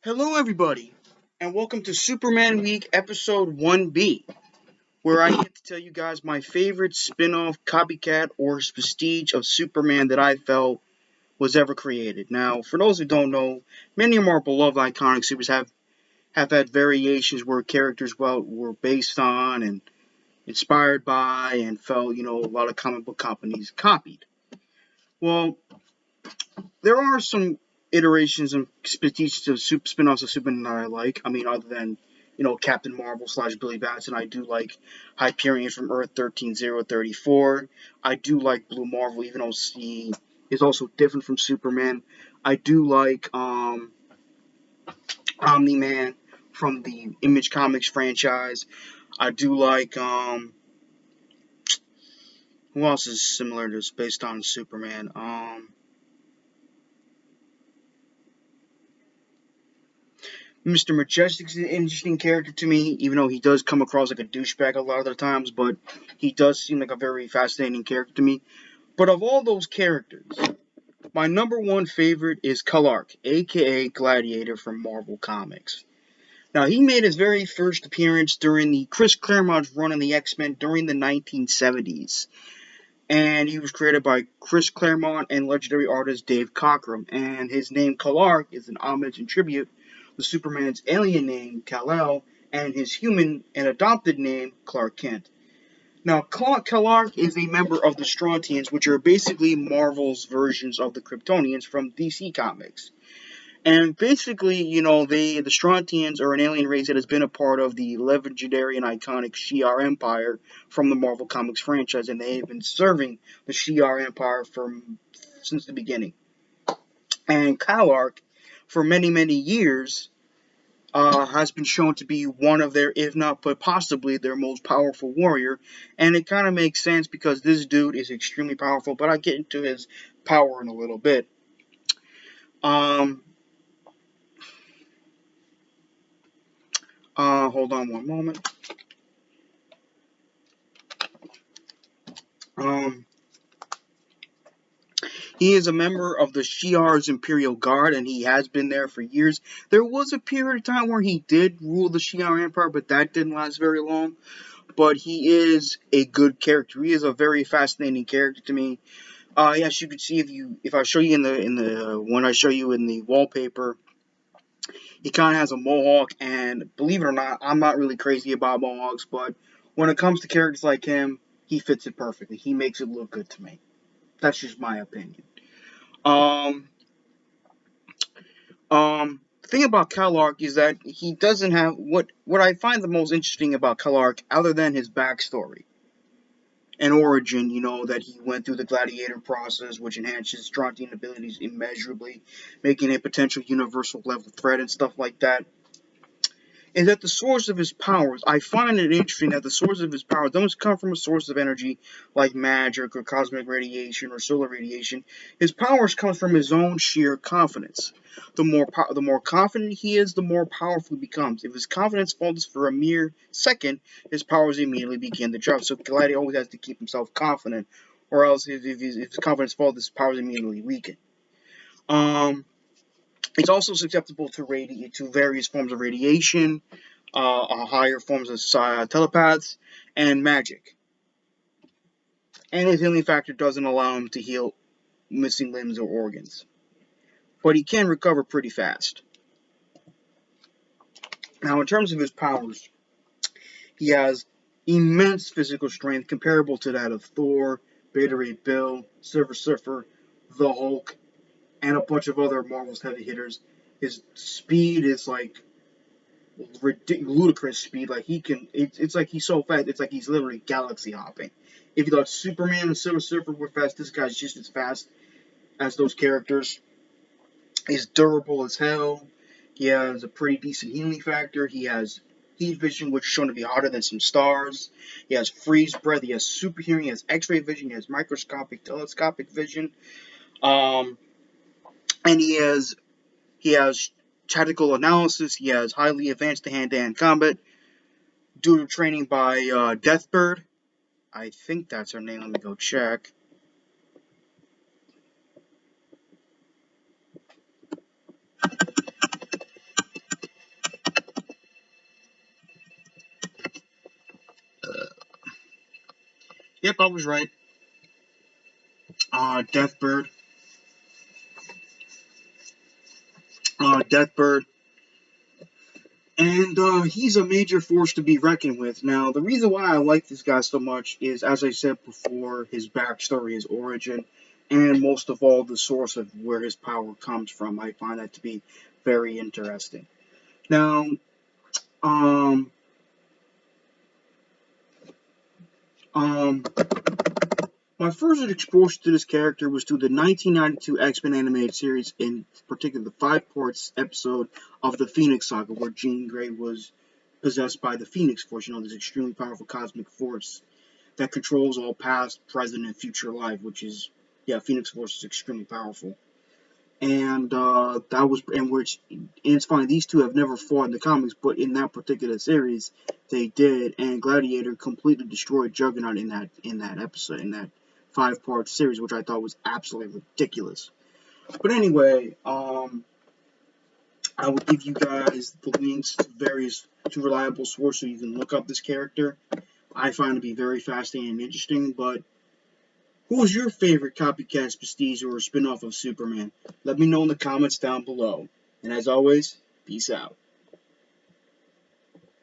Hello, everybody, and welcome to Superman Week Episode 1B, where I get to tell you guys my favorite spin off, copycat, or prestige of Superman that I felt was ever created. Now, for those who don't know, many of our beloved iconic supers have had variations where characters were based on and inspired by and felt, a lot of comic book companies copied. Well, there are some iterations and prestigious of spin-offs of Superman that I like. I mean, other than Captain Marvel / Billy Batson, I do like Hyperion from Earth 13034. I do like Blue Marvel, even though he is also different from Superman. I do like Omni-Man from the Image Comics franchise. I do like who else is similar to based on Superman? Mr. Majestic is an interesting character to me, even though he does come across like a douchebag a lot of the times, but he does seem like a very fascinating character to me. But of all those characters, my number one favorite is Kallark, aka Gladiator from Marvel Comics. Now, he made his very first appearance during the Chris Claremont's run in the X-Men during the 1970s. And he was created by Chris Claremont and legendary artist Dave Cockrum. And his name Kallark is an homage and tribute to Superman's alien name Kal-El and his human and adopted name Clark Kent. Now, Kallark is a member of the Strontians, which are basically Marvel's versions of the Kryptonians from DC Comics. And basically, the Strontians are an alien race that has been a part of the legendary and iconic Shi'ar Empire from the Marvel Comics franchise, and they have been serving the Shi'ar Empire since the beginning. And Kallark, for many, many years, has been shown to be one of their, if not but possibly their most powerful warrior. And it kind of makes sense because this dude is extremely powerful, but I'll get into his power in a little bit. Hold on one moment. He is a member of the Shi'ar's Imperial Guard, and he has been there for years. There was a period of time where he did rule the Shi'ar Empire, but that didn't last very long. But he is a good character. He is a very fascinating character to me. Yes, you can see if I show you when I show you in the wallpaper, he kind of has a mohawk, and believe it or not, I'm not really crazy about mohawks, but when it comes to characters like him, he fits it perfectly. He makes it look good to me. That's just my opinion. The thing about Kallark is that he doesn't have what I find the most interesting about Kallark, other than his backstory and origin. That he went through the Gladiator process, which enhances Strontian abilities immeasurably, making a potential universal level threat and stuff like that. And that the source of his powers, I find it interesting that the source of his powers don't come from a source of energy like magic or cosmic radiation or solar radiation. His powers come from his own sheer confidence. The more confident he is, the more powerful he becomes. If his confidence falters for a mere second, his powers immediately begin to drop. So Gladiator always has to keep himself confident, or else if his confidence falters, his powers immediately weaken. It's also susceptible to various forms of radiation, higher forms of telepaths, and magic. And his healing factor doesn't allow him to heal missing limbs or organs. But he can recover pretty fast. Now, in terms of his powers, he has immense physical strength comparable to that of Thor, Beta Ray Bill, Silver Surfer, the Hulk, and a bunch of other Marvel's heavy hitters. His speed is like ludicrous speed. Like it's like he's so fast. It's like he's literally galaxy hopping. If you thought Superman and Silver Surfer were fast, this guy's just as fast as those characters. He's durable as hell. He has a pretty decent healing factor. He has heat vision, which is shown to be hotter than some stars. He has freeze breath. He has super hearing. He has X-ray vision. He has microscopic, telescopic vision. And he has tactical analysis. He has highly advanced hand-to-hand combat due to training by Deathbird. I think that's her name. Let me go check. Yep, I was right. Deathbird. Deathbird. And he's a major force to be reckoned with. Now, the reason why I like this guy so much is, as I said before, his backstory, his origin, and most of all, the source of where his power comes from. I find that to be very interesting. Now, um, um, my first exposure to this character was through the 1992 X-Men animated series, in particular the 5 parts episode of the Phoenix Saga, where Jean Grey was possessed by the Phoenix Force, this extremely powerful cosmic force that controls all past, present, and future life, which is, yeah, Phoenix Force is extremely powerful. And and it's funny, these two have never fought in the comics, but in that particular series, they did, and Gladiator completely destroyed Juggernaut in that episode, in that 5-part series, which I thought was absolutely ridiculous. But anyway, I will give you guys the links to reliable sources so you can look up this character. I find it to be very fascinating and interesting, but who is your favorite copycat prestige or spin-off of Superman? Let me know in the comments down below. And as always, peace out.